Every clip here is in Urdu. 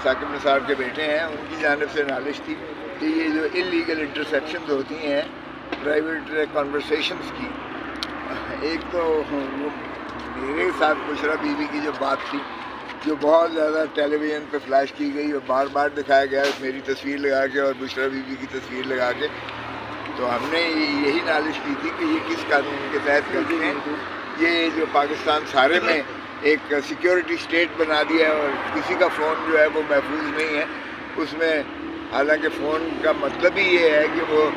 ثاقب نثار کے بیٹے ہیں، ان کی جانب سے نالش تھی کہ یہ جو اللیگل انٹرسیپشنز ہوتی ہیں پرائیویٹ کانورسیشنز کی، ایک تو میرے ساتھ بشرا بی بی کی جو بات تھی جو بہت زیادہ ٹیلی ویژن پہ فلیش کی گئی اور بار بار دکھایا گیا میری تصویر لگا کے اور بشرا بی بی کی تصویر لگا کے، تو ہم نے یہی نالش کی تھی کہ یہ کس قانون کے تحت کرتے ہیں، یہ جو پاکستان سارے میں ایک سیکیورٹی اسٹیٹ بنا دیا ہے اور کسی کا فون جو ہے وہ محفوظ نہیں ہے اس میں، حالانکہ فون کا مطلب ہی یہ ہے کہ وہ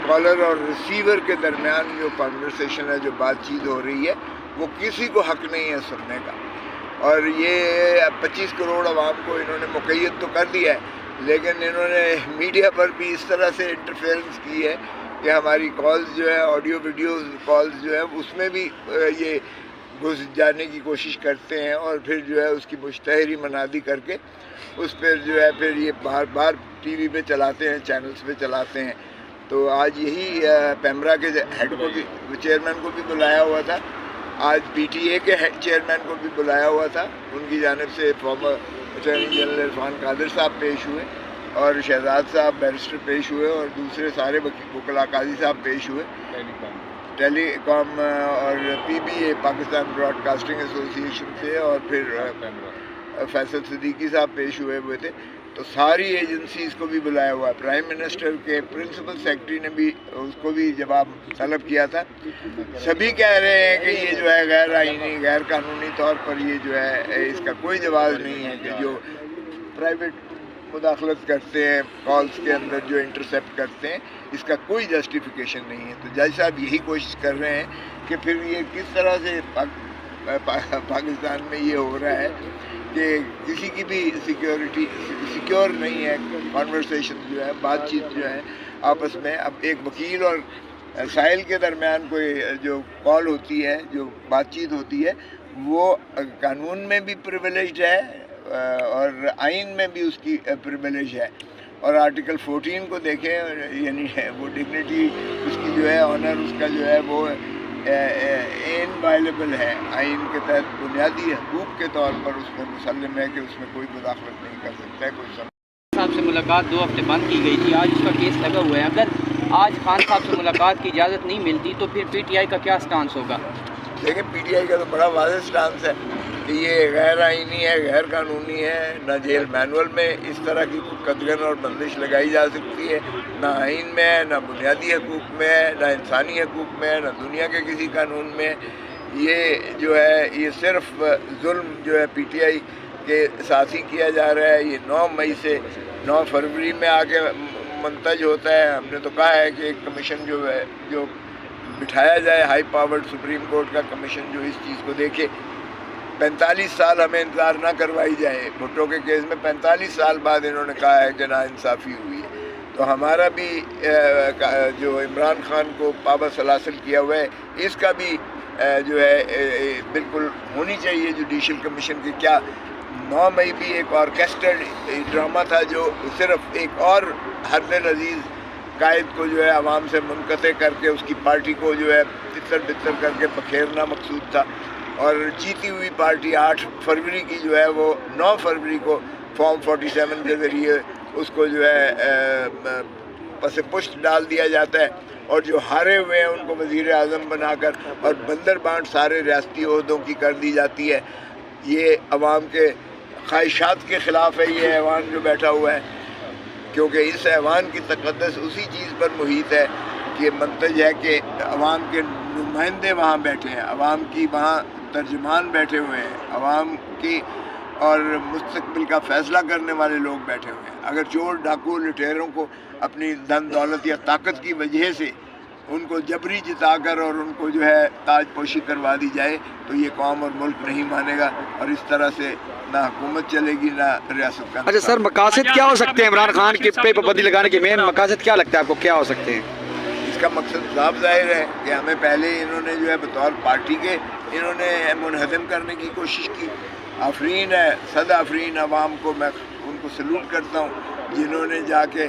کالر اور ریسیور کے درمیان جو کانورسیشن ہے، جو بات چیت ہو رہی ہے، وہ کسی کو حق نہیں ہے سننے کا، اور یہ 25 کروڑ عوام کو انہوں نے مقید تو کر دیا ہے، لیکن انہوں نے میڈیا پر بھی اس طرح سے انٹرفیئرنس کی ہے کہ ہماری کالز جو ہے آڈیو ویڈیو کالز جو ہے اس میں بھی یہ گھس جانے کی کوشش کرتے ہیں اور پھر جو ہے اس کی مشتہری منادی کر کے اس پہ جو ہے پھر یہ بار بار ٹی وی پہ چلاتے ہیں، چینلز پہ چلاتے ہیں۔ تو آج یہی پیمرا کے ہیڈ کو بھی، چیئرمین کو بھی بلایا ہوا تھا، آج پی ٹی اے کے چیئرمین کو بھی بلایا ہوا تھا، ان کی جانب سے فارمر اٹارنی جنرل عرفان قادر صاحب پیش ہوئے اور شہزاد صاحب بیرسٹر پیش ہوئے اور دوسرے سارے وکلاء قاضی صاحب پیش ہوئے، ٹیلی کام اور پی be a Pakistan Broad casting ایسوسی ایشن سے، اور پھر فیصل صدیقی صاحب پیش ہوئے تھے، تو ساری ایجنسیز کو بھی بلایا ہوا ہے۔ پرائم منسٹر کے پرنسپل سیکرٹری نے بھی اس کو بھی جواب طلب کیا تھا، سبھی کہہ رہے ہیں کہ یہ جو ہے غیر آئینی غیر قانونی طور پر یہ جو ہے اس کا کوئی جواز نہیں ہے کہ جو پرائیویٹ مداخلت کرتے ہیں کالز کے اندر جو انٹرسیپٹ کرتے ہیں اس کا کوئی جسٹیفیکیشن نہیں ہے۔ تو جج صاحب یہی کوشش کر رہے ہیں کہ پھر یہ کس طرح سے پاکستان میں یہ ہو رہا ہے کہ کسی کی بھی سیکیور نہیں ہے، کانورسیشن جو ہے بات چیت جو ہے آپس میں، اب ایک وکیل اور سائل کے درمیان کوئی جو کال ہوتی ہے، جو بات چیت ہوتی ہے، وہ قانون میں بھی پریویلیجڈ ہے اور آئین میں بھی اس کی پریویلیج ہے، اور آرٹیکل 14 کو دیکھیں، یعنی وہ ڈگنیٹی اس کی جو ہے آنر اس کا جو ہے وہ انوائلیبل ہے، آئین کے تحت بنیادی حقوق کے طور پر اس میں مسلم ہے کہ اس میں کوئی مداخلت نہیں کر سکتا ہے کوئی صاحب سے ملاقات 2 ہفتے بند کی گئی تھی، آج اس کا کیس لگا ہوا ہے، اگر آج خان صاحب سے ملاقات کی اجازت نہیں ملتی تو پھر پی ٹی آئی کا کیا سٹانس ہوگا؟ دیکھیں پی ٹی آئی کا تو بڑا واضح سٹانس ہے کہ یہ غیر آئینی ہے، غیر قانونی ہے، نہ جیل مینول میں اس طرح کی قدغن اور بندش لگائی جا سکتی ہے، نہ آئین میں ہے، نہ بنیادی حقوق میں ہے، نہ انسانی حقوق میں ہے، نہ دنیا کے کسی قانون میں ہے۔ یہ جو ہے یہ صرف ظلم جو ہے پی ٹی آئی کے ساتھ ہی کیا جا رہا ہے۔ یہ 9 مئی سے 9 فروری میں آ کے منتج ہوتا ہے۔ ہم نے تو کہا ہے کہ ایک کمیشن جو ہے جو بٹھایا جائے، ہائی پاورڈ سپریم کورٹ کا کمیشن جو اس چیز کو دیکھے، 45 سال ہمیں انتظار نہ کروائی جائے۔ بھٹو کے کیس میں 45 سال بعد انہوں نے کہا ہے کہ ناانصافی ہوئی ہے، تو ہمارا بھی جو عمران خان کو پابند سلاسل کیا ہوا ہے اس کا بھی جو ہے بالکل ہونی چاہیے جوڈیشل کمیشن کی۔ کیا 9 مئی بھی ایک آرکیسٹرڈ ڈرامہ تھا جو صرف ایک اور حرد عزیز قائد کو جو ہے عوام سے منقطع کر کے اس کی پارٹی کو جو ہے تتر بتر کر کے بکھیرنا مقصود تھا، اور جیتی ہوئی پارٹی 8 فروری کی جو ہے وہ 9 فروری کو فارم 47 کے ذریعے اس کو جو ہے پس پشت ڈال دیا جاتا ہے، اور جو ہارے ہوئے ہیں ان کو وزیر اعظم بنا کر اور بندر بانٹ سارے ریاستی عہدوں کی کر دی جاتی ہے۔ یہ عوام کے خواہشات کے خلاف ہے یہ ایوان جو بیٹھا ہوا ہے، کیونکہ اس ایوان کی تقدس اسی چیز پر محیط ہے کہ منتج ہے کہ عوام کے نمائندے وہاں بیٹھے ہیں، عوام کی وہاں ترجمان بیٹھے ہوئے ہیں، عوام کی اور مستقبل کا فیصلہ کرنے والے لوگ بیٹھے ہوئے ہیں۔ اگر چور ڈاکو لٹیروں کو اپنی دھن دولت یا طاقت کی وجہ سے ان کو جبری جتا کر اور ان کو جو ہے تاج پوشی کروا دی جائے تو یہ قوم اور ملک نہیں مانے گا، اور اس طرح سے نہ حکومت چلے گی نہ ریاست کا۔ اچھا سر، مقاصد کیا ہو سکتے ہیں عمران خان کی پہ پابندی لگانے کے؟ مین مقاصد کیا لگتا ہے آپ کو کیا ہو سکتے ہیں؟ اس کا مقصد صاف ظاہر ہے کہ ہمیں پہلے انہوں نے جو ہے بطور پارٹی کے انہوں نے منہدم کرنے کی کوشش کی۔ آفرین ہے، صد آفرین عوام کو، میں ان کو سلوٹ کرتا ہوں جنہوں نے جا کے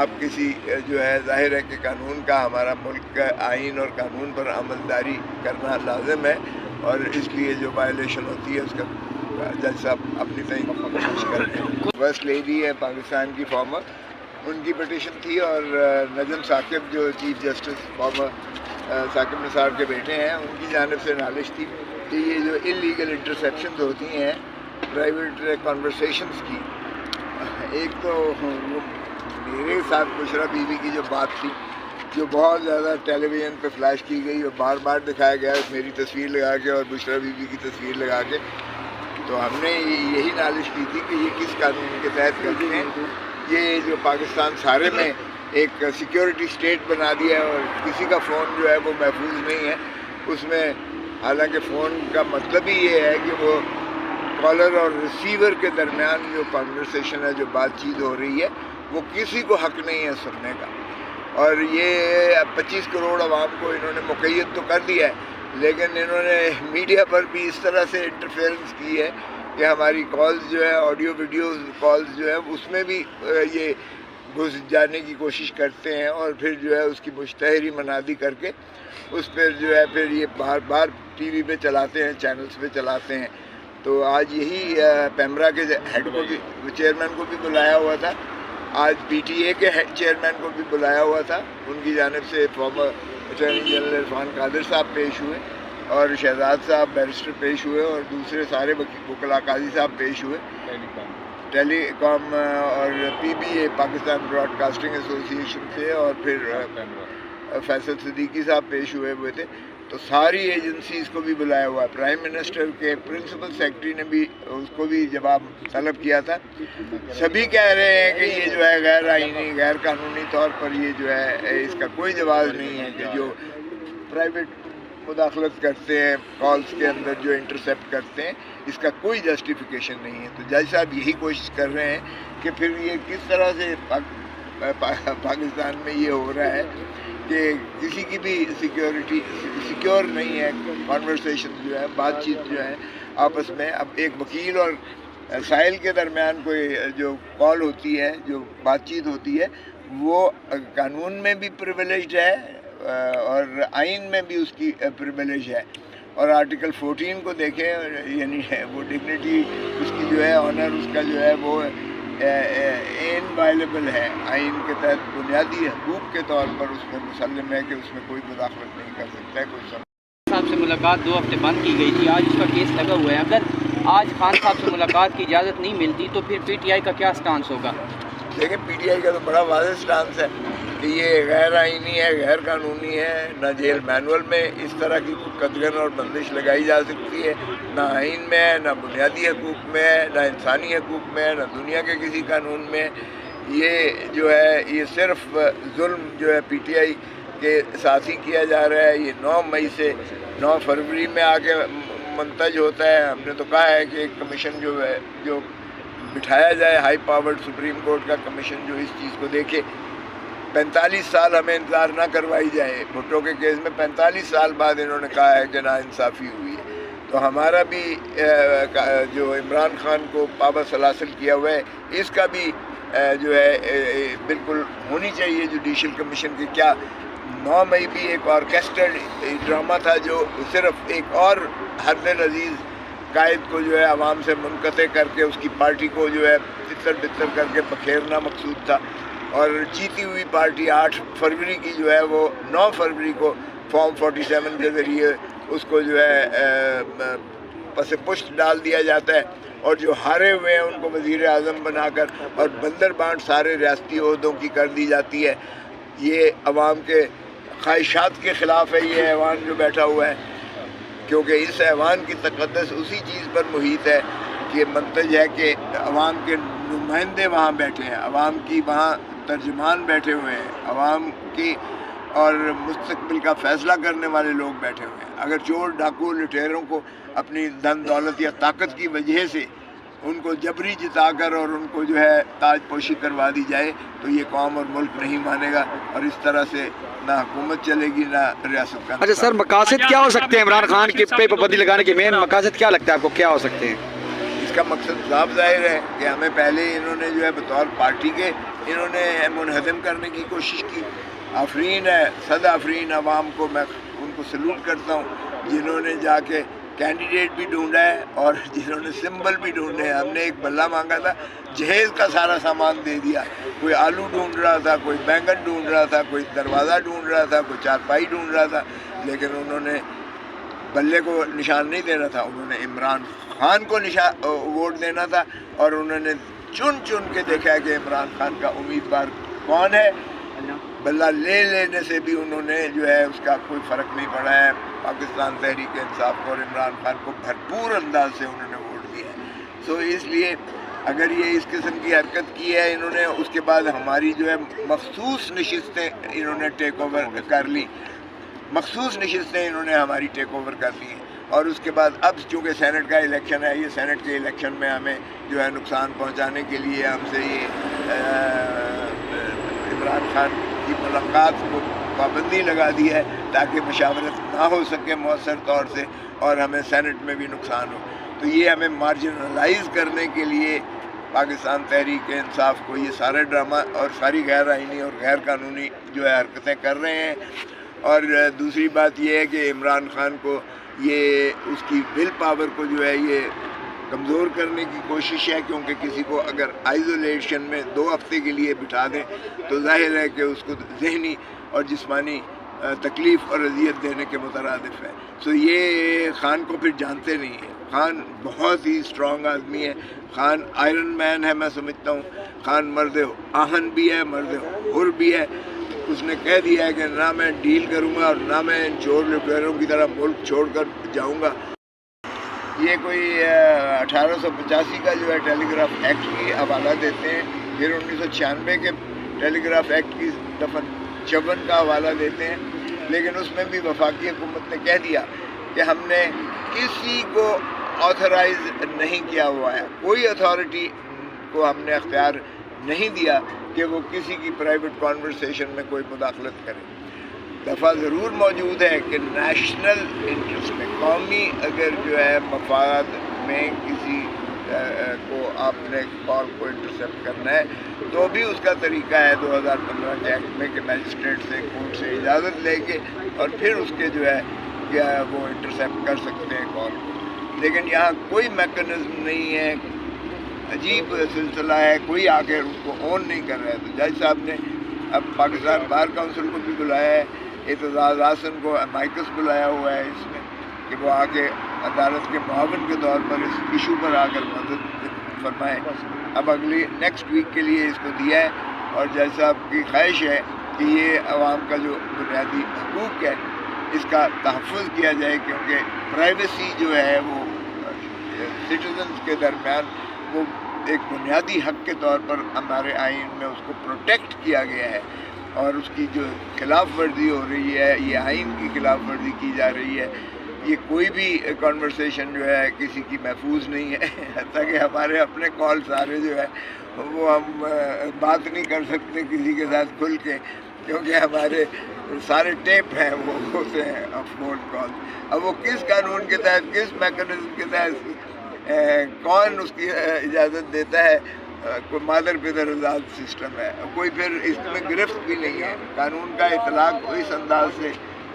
آپ کسی جو ہے ظاہر ہے کہ قانون کا ہمارا ملک کا آئین اور قانون پر عملداری کرنا لازم ہے، اور اس لیے جو وائلیشن ہوتی ہے اس کا جج صاحب اپنی طرح کوشش کرتے ہیں۔ فرسٹ لیڈی ہے پاکستان کی فارمر، ان کی پٹیشن تھی، اور نجم ثاقب جو chief justice farmer Saqib Nisar کے بیٹے ہیں، ان کی جانب سے نالش تھی کہ یہ جو انلیگل انٹرسیپشنز ہوتی ہیں پرائیویٹ کانورسیشنز کی، ایک تو میرے ساتھ بشرا بیوی کی جو بات تھی جو بہت زیادہ ٹیلی ویژن پہ فلیش کی گئی اور بار بار دکھایا گیا میری تصویر لگا کے اور بشرا بیوی کی تصویر لگا کے، تو ہم نے یہی نالش کی تھی کہ یہ کس قانون کے تحت کرتے ہیں، یہ جو پاکستان سارے میں ایک سیکیورٹی اسٹیٹ بنا دیا ہے اور کسی کا فون جو ہے وہ محفوظ نہیں ہے اس میں، حالانکہ فون کا مطلب ہی یہ ہے کہ وہ کالر اور ریسیور کے درمیان جو کانورسیشن ہے، جو بات چیت ہو رہی ہے، وہ کسی کو حق نہیں ہے سننے کا، اور یہ 25 کروڑ عوام کو انہوں نے مقید تو کر دیا ہے، لیکن انہوں نے میڈیا پر بھی اس طرح سے انٹرفیئرنس کی ہے کہ ہماری کالز جو ہے آڈیو ویڈیو کالز جو ہے اس میں بھی یہ گھس جانے کی کوشش کرتے ہیں، اور پھر جو ہے اس کی مشتہری منادی کر کے اس پہ جو ہے پھر یہ بار بار ٹی وی پہ چلاتے ہیں، چینلز پہ چلاتے ہیں۔ تو آج یہی پیمرا کے ہیڈ کو بھی چیئرمین کو بھی بلایا ہوا تھا، آج پی ٹی اے کے چیئرمین کو بھی بلایا ہوا تھا، ان کی جانب سے فارمر اٹارنی جنرل عرفان قادر صاحب پیش ہوئے اور شہزاد صاحب بیرسٹر پیش ہوئے اور دوسرے سارے وکلاء قاضی صاحب پیش ہوئے، ٹیلی کام اور پی be a Pakistan Broad casting ایسوسی ایشن سے، اور پھر فیصل صدیقی صاحب پیش ہوئے تھے، تو ساری ایجنسیز کو بھی بلایا ہوا ہے۔ پرائم منسٹر کے پرنسپل سیکرٹری نے بھی اس کو بھی جواب طلب کیا تھا۔ سبھی کہہ رہے ہیں کہ یہ جو ہے غیر آئینی غیر قانونی طور پر یہ جو ہے اس کا کوئی جواز نہیں ہے کہ جو پرائیویٹ مداخلت کرتے ہیں کالز کے اندر جو انٹرسیپٹ کرتے ہیں اس کا کوئی جسٹیفیکیشن نہیں ہے۔ تو جج صاحب یہی کوشش کر رہے ہیں کہ پھر یہ کس طرح سے پاکستان میں یہ ہو رہا ہے کہ کسی کی بھی سیکیور نہیں ہے، کانورسیشن جو ہے بات چیت جو ہے آپس میں، اب ایک وکیل اور سائل کے درمیان کوئی جو کال ہوتی ہے، جو بات چیت ہوتی ہے، وہ قانون میں بھی پریویلیجڈ ہے اور آئین میں بھی اس کی پریویلیج ہے، اور آرٹیکل 14 کو دیکھیں، یعنی وہ ڈگنیٹی اس کی جو ہے آنر اس کا جو ہے وہ انوائلیبل ہے، آئین کے تحت بنیادی حقوق کے طور پر اس میں مسلم ہے کہ اس میں کوئی مداخلت نہیں کر سکتا ہے کوئی صاحب سے ملاقات 2 ہفتے بند کی گئی تھی، آج اس کا کیس لگا ہوا ہے، اگر آج خان صاحب سے ملاقات کی اجازت نہیں ملتی تو پھر پی ٹی آئی کا کیا سٹانس ہوگا؟ دیکھیں پی ٹی آئی کا تو بڑا واضح سٹانس ہے کہ یہ غیر آئینی ہے، غیر قانونی ہے، نہ جیل مینول میں اس طرح کی قدغن اور بندش لگائی جا سکتی ہے، نہ آئین میں ہے، نہ بنیادی حقوق میں ہے، نہ انسانی حقوق میں ہے، نہ دنیا کے کسی قانون میں۔ یہ جو ہے یہ صرف ظلم جو ہے پی ٹی آئی کے ساتھ ہی کیا جا رہا ہے۔ یہ 9 مئی سے 9 فروری میں آ کے منتج ہوتا ہے۔ ہم نے تو کہا ہے کہ ایک کمیشن جو ہے جو بٹھایا جائے، ہائی پاورڈ سپریم کورٹ کا کمیشن جو اس چیز کو دیکھے۔ 45 سال ہمیں انتظار نہ کروائی جائے، بھٹو کے کیس میں 45 سال بعد انہوں نے کہا ہے کہ ناانصافی ہوئی ہے، تو ہمارا بھی جو عمران خان کو پابند سلاسل کیا ہوا ہے اس کا بھی جو ہے بالکل ہونی چاہیے جوڈیشل کمیشن کی۔ کیا 9 مئی بھی ایک آرکیسٹرڈ ڈرامہ تھا جو صرف ایک اور حرب عزیز قائد کو جو ہے عوام سے منقطع کر کے اس کی پارٹی کو جو ہے تتر بتر کر کے بکھیرنا مقصود تھا، اور جیتی ہوئی پارٹی 8 فروری کی جو ہے وہ 9 فروری کو فارم 47 کے ذریعے اس کو جو ہے پس پشت ڈال دیا جاتا ہے، اور جو ہارے ہوئے ہیں ان کو وزیر اعظم بنا کر اور بندر بانٹ سارے ریاستی عہدوں کی کر دی جاتی ہے۔ یہ عوام کے خواہشات کے خلاف ہے یہ ایوان جو بیٹھا ہوا ہے، کیونکہ اس ایوان کی تقدس اسی چیز پر محیط ہے کہ منتج ہے کہ عوام کے نمائندے وہاں بیٹھے ہیں، عوام کی وہاں ترجمان بیٹھے ہوئے ہیں، عوام کی اور مستقبل کا فیصلہ کرنے والے لوگ بیٹھے ہوئے ہیں۔ اگر چور ڈاکو لٹیروں کو اپنی دھن دولت یا طاقت کی وجہ سے ان کو جبری جتا کر اور ان کو جو ہے تاج پوشی کروا دی جائے تو یہ قوم اور ملک نہیں مانے گا، اور اس طرح سے نہ حکومت چلے گی نہ ریاست کا۔ اچھا سر، مقاصد کیا ہو سکتے ہیں عمران خان کے پہ پابندی لگانے کے؟ مین مقاصد کیا لگتا ہے آپ کو کیا ہو سکتے ہیں؟ اس اس کا مقصد صاف ظاہر ہے کہ ہمیں پہلے انہوں نے جو ہے بطور پارٹی کے انہوں نے منہدم کرنے کی کوشش کی. آفرین ہے، صد آفرین عوام کو، میں ان کو سلوٹ کرتا ہوں جنہوں نے جا کے کینڈیڈیٹ بھی ڈھونڈا ہے اور جنہوں نے سمبل بھی ڈھونڈے ہیں. ہم نے ایک بلہ مانگا تھا، جہیز کا سارا سامان دے دیا. کوئی آلو ڈھونڈ رہا تھا، کوئی بینگن ڈھونڈ رہا تھا، کوئی دروازہ ڈھونڈ رہا تھا، کوئی چارپائی ڈھونڈ رہا تھا، لیکن انہوں نے بلے کو نشان نہیں دینا تھا. انہوں نے عمران خان کو ووٹ دینا تھا اور انہوں نے چن چن کے دیکھا کہ عمران خان کا امیدوار کون ہے. بلہ لے لینے سے بھی انہوں نے جو ہے اس کا کوئی فرق نہیں پڑا ہے. پاکستان تحریک انصاف کو اور عمران خان کو بھرپور انداز سے انہوں نے ووٹ دیا ہے. سو اس لیے اگر یہ اس قسم کی حرکت کی ہے انہوں نے، اس کے بعد ہماری جو ہے مخصوص نشستیں انہوں نے ٹیک اوور کر لی، مخصوص نشستیں انہوں نے ہماری ٹیک اوور کر لی ہیں. اور اس کے بعد اب چونکہ سینٹ کا الیکشن ہے، یہ سینٹ کے الیکشن میں ہمیں جو ہے نقصان پہنچانے کے لیے ہم سے یہ عمران خان کی ملاقات کو پابندی لگا دی ہے تاکہ مشاورت نہ ہو سکے مؤثر طور سے اور ہمیں سینٹ میں بھی نقصان ہو. تو یہ ہمیں مارجنلائز کرنے کے لیے پاکستان تحریک انصاف کو یہ سارے ڈرامہ اور ساری غیر آئینی اور غیر قانونی جو ہے حرکتیں کر رہے ہیں. اور دوسری بات یہ ہے کہ عمران خان کو یہ اس کی ول پاور کو جو ہے یہ کمزور کرنے کی کوشش ہے، کیونکہ کسی کو اگر آئزولیشن میں 2 ہفتے کے لیے بٹھا دیں تو ظاہر ہے کہ اس کو ذہنی اور جسمانی تکلیف اور اذیت دینے کے مترادف ہے. سو یہ خان کو پھر جانتے نہیں ہیں. خان بہت ہی اسٹرانگ آدمی ہے، خان آئرن مین ہے میں سمجھتا ہوں. خان مرد آہن بھی ہے، مرد حر بھی ہے. اس نے کہہ دیا ہے کہ نہ میں ڈیل کروں گا اور نہ میں ان چور لٹیروں کی طرح ملک چھوڑ کر جاؤں گا. یہ کوئی 1885 کا جو ہے ٹیلی گراف ایکٹ کی حوالہ دیتے ہیں، پھر 1996 کے ٹیلی گراف ایکٹ کی دفعہ 54 کا حوالہ دیتے ہیں. لیکن اس میں بھی وفاقی حکومت نے کہہ دیا کہ ہم نے کسی کو آتھرائز نہیں کیا ہوا ہے، کوئی اتھارٹی کو ہم نے اختیار نہیں دیا کہ وہ کسی کی پرائیویٹ کانورسیشن میں کوئی مداخلت کرے. دفعہ ضرور موجود ہے کہ نیشنل انٹرسٹ میں، قومی اگر جو ہے مفاد میں کسی کو آپ نے کال کو انٹرسیپٹ کرنا ہے تو بھی اس کا طریقہ ہے 2015 کے ایکٹ میں کہ میجسٹریٹ سے کورٹ سے اجازت لے کے اور پھر اس کے جو ہے کیا وہ انٹرسیپٹ کر سکتے ہیں کال کو. لیکن یہاں کوئی میکنزم نہیں ہے، عجیب سلسلہ ہے، کوئی آ کے اس کو آن نہیں کر رہا ہے. تو جج صاحب نے اب پاکستان بار کونسل کو بھی بلایا ہے، اعتزاز حسن کو امائکس بلایا ہوا ہے اس میں کہ وہ آ کے عدالت کے معاون کے طور پر اس ایشو پر آ کر مدد فرمائے. اب اگلی نیکسٹ ویک کے لیے اس کو دیا ہے اور جج صاحب کی خواہش ہے کہ یہ عوام کا جو بنیادی حقوق ہے اس کا تحفظ کیا جائے، کیونکہ پرائیویسی جو ہے وہ سٹیزنز کے درمیان وہ ایک بنیادی حق کے طور پر ہمارے آئین میں اس کو پروٹیکٹ کیا گیا ہے. اور اس کی جو خلاف ورزی ہو رہی ہے، یہ آئین کی خلاف ورزی کی جا رہی ہے. یہ کوئی بھی کنورسیشن جو ہے کسی کی محفوظ نہیں ہے، حتیٰ کہ ہمارے اپنے کال سارے جو ہے وہ ہم بات نہیں کر سکتے کسی کے ساتھ کھل کے، کیونکہ ہمارے سارے ٹیپ ہیں وہ ہوتے ہیں فون کال. اب وہ کس قانون کے تحت، کس میکنزم کے تحت کون اس کی اجازت دیتا ہے؟ کوئی مادر پدر آزاد سسٹم ہے، کوئی پھر اس میں گرفت بھی نہیں ہے. قانون کا اطلاق اس انداز سے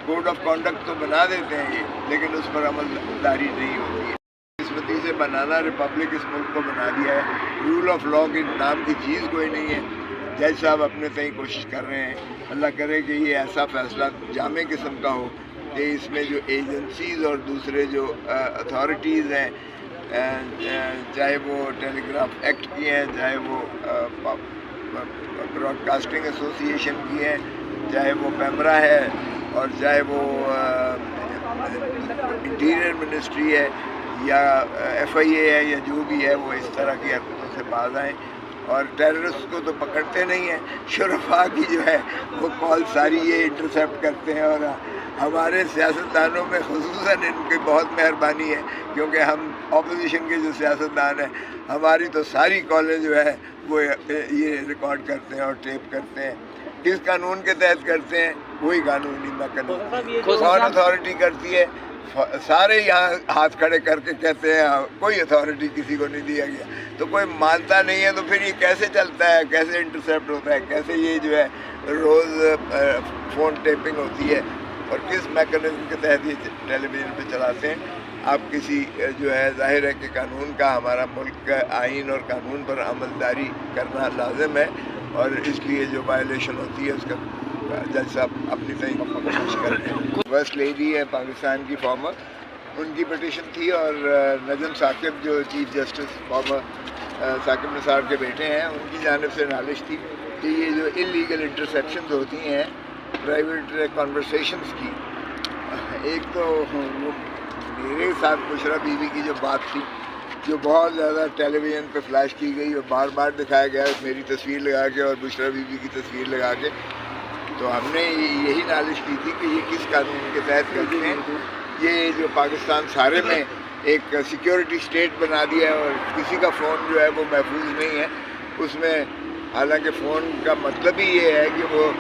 کوڈ آف کانڈکٹ تو بنا دیتے ہیں یہ، لیکن اس پر عمل داری نہیں ہوتی ہے. قسمتی سے بنانا ریپبلک اس ملک کو بنا دیا ہے. رول آف لاء کی نام کی چیز کوئی نہیں ہے. جج صاحب اپنے تئیں کوشش کر رہے ہیں، اللہ کرے کہ یہ ایسا فیصلہ جامع قسم کا ہو کہ اس میں جو ایجنسیز اور دوسرے جو اتھارٹیز ہیں، چاہے وہ ٹیلی گراف ایکٹ کی ہیں، چاہے وہ براڈ کاسٹنگ ایسوسی ایشن کی ہیں، چاہے وہ پیمرا ہے اور چاہے وہ انٹیریئر منسٹری ہے یا ایف آئی اے ہے یا جو بھی ہے، وہ اس طرح کی حرکتوں سے باز آئیں. اور ٹیررسٹ کو تو پکڑتے نہیں ہیں، شرفاء کی جو ہے وہ کال ساری یہ انٹرسیپٹ کرتے ہیں. اور ہمارے سیاستدانوں میں خصوصاً ان کی بہت مہربانی ہے، کیونکہ ہم اپوزیشن کے جو سیاستدان ہیں ہماری تو ساری کالیں جو ہے وہ یہ ریکارڈ کرتے ہیں اور ٹیپ کرتے ہیں. کس قانون کے تحت کرتے ہیں؟ کوئی قانونی میکنزم. کون اتھارٹی کرتی ہے؟ سارے یہاں ہاتھ کھڑے کر کے کہتے ہیں کوئی اتھارٹی کسی کو نہیں دیا گیا، تو کوئی مانتا نہیں ہے، تو پھر یہ کیسے چلتا ہے، کیسے انٹرسیپٹ ہوتا ہے، کیسے یہ جو ہے روز فون ٹیپنگ ہوتی ہے، اور کس میکانزم کے تحت یہ ٹیلی ویژن پہ چلاتے ہیں۔ آپ کسی جو ہے ظاہر ہے کہ قانون کا، ہمارا ملک کا آئین اور قانون پر عملداری کرنا لازم ہے، اور اس لیے جو وائلیشن ہوتی ہے اس کا جج صاحب اپنی طرح کوشش کر رہے ہیں۔ فرسٹ لیڈی ہے پاکستان کی فارمر، ان کی پٹیشن تھی، اور نجم ثاقب جو chief justice farmer Saqib Nisar کے بیٹے ہیں، ان کی جانب سے نالش تھی کہ یہ جو انلیگل انٹرسیپشنز ہوتی ہیں پرائیویٹ کانورسیشنز کی، ایک تو وہ میرے ساتھ بشرا بی بی کی جو بات تھی، جو بہت زیادہ ٹیلی ویژن پہ فلیش کی گئی اور بار بار دکھایا گیا میری تصویر لگا کے اور بشرا بی بی کی تصویر لگا کے، تو ہم نے یہی نالش کی تھی کہ یہ کس قانون کے تحت کرتے ہیں۔ یہ جو پاکستان سارے میں ایک سیکیورٹی سٹیٹ بنا دیا ہے، اور کسی کا فون جو ہے وہ محفوظ نہیں ہے اس میں، حالانکہ فون کا مطلب ہی یہ ہے کہ وہ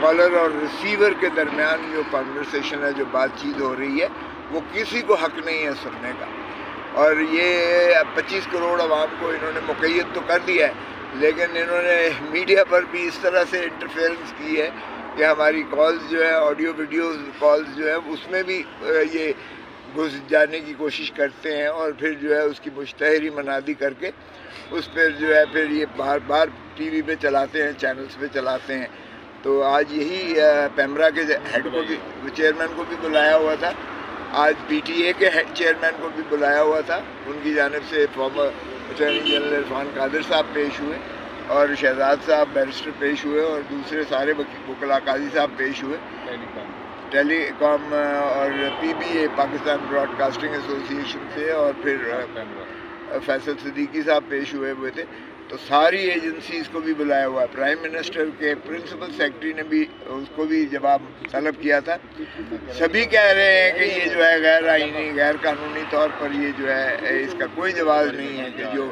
کالر اور ریسیور کے درمیان جو کانورسیشن ہے، جو بات چیت ہو رہی ہے، وہ کسی کو حق نہیں ہے سننے کا۔ اور یہ 25 کروڑ عوام کو انہوں نے مقید تو کر دیا ہے، لیکن انہوں نے میڈیا پر بھی اس طرح سے انٹرفیئرنس کی ہے کہ ہماری کالز جو ہے، آڈیو ویڈیوز کالز جو ہے، اس میں بھی یہ گھس جانے کی کوشش کرتے ہیں، اور پھر جو ہے اس کی مشتہری منادی کر کے اس پہ جو ہے پھر یہ بار بار ٹی وی پہ چلاتے ہیں، چینلز پہ چلاتے ہیں۔ تو آج یہی پیمرا کے ہیڈ کو بھی، چیئرمین کو بھی بلایا ہوا تھا، آج پی ٹی اے کے ہیڈ چیئرمین کو بھی بلایا ہوا تھا، ان کی جانب سے فارمر اٹارنی جنرل عرفان قادر صاحب پیش ہوئے، اور شہزاد صاحب بیرسٹر پیش ہوئے، اور دوسرے سارے وکلاء قاضی صاحب پیش ہوئے، ٹیلی کام اور پی be a Pakistan Broad casting ایسوسی ایشن سے، اور پھر فیصل صدیقی صاحب پیش ہوئے تھے۔ تو ساری ایجنسیز کو بھی بلایا ہوا ہے، پرائم منسٹر کے پرنسپل سیکرٹری نے بھی اس کو بھی جواب طلب کیا تھا۔ سبھی کہہ رہے ہیں کہ یہ جو ہے غیر آئینی، غیر قانونی طور پر یہ جو ہے اس کا کوئی جواز نہیں ہے، کہ جو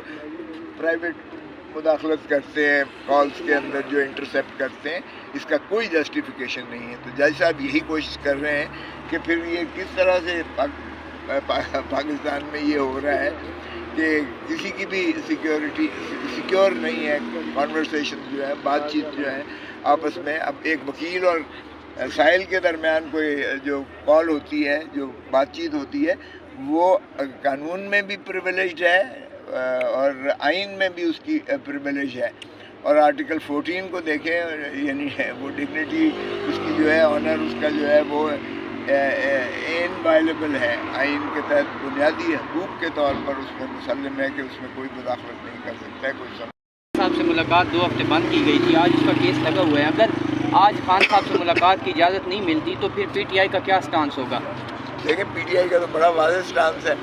پرائیویٹ مداخلت کرتے ہیں کالز کے اندر، جو انٹرسیپٹ کرتے ہیں، اس کا کوئی جسٹیفیکیشن نہیں ہے۔ تو جج صاحب یہی کوشش کر رہے ہیں کہ پھر یہ کس طرح سے پاکستان میں یہ ہو رہا ہے کہ کسی کی بھی سیکیور نہیں ہے، کانورسیشن جو ہے، بات چیت جو ہے آپس میں۔ اب ایک وکیل اور سائل کے درمیان کوئی جو کال ہوتی ہے، جو بات چیت ہوتی ہے، وہ قانون میں بھی پریویلیجڈ ہے اور آئین میں بھی اس کی پریویلیج ہے، اور آرٹیکل 14 کو دیکھیں، یعنی وہ ڈگنیٹی اس کی جو ہے، آنر اس کا جو ہے وہ انوائلیبل ہے، آئین کے تحت بنیادی حقوق کے طور پر اس میں مسلم ہے کہ اس میں کوئی مداخلت نہیں کر سکتا ہے کوئی صاحب سے ملاقات 2 ہفتے بند کی گئی تھی، آج اس کا کیس لگا ہوا ہے۔ اگر آج خان صاحب سے ملاقات کی اجازت نہیں ملتی تو پھر پی ٹی آئی کا کیا سٹانس ہوگا؟ لیکن پی ٹی آئی کا تو بڑا واضح سٹانس ہے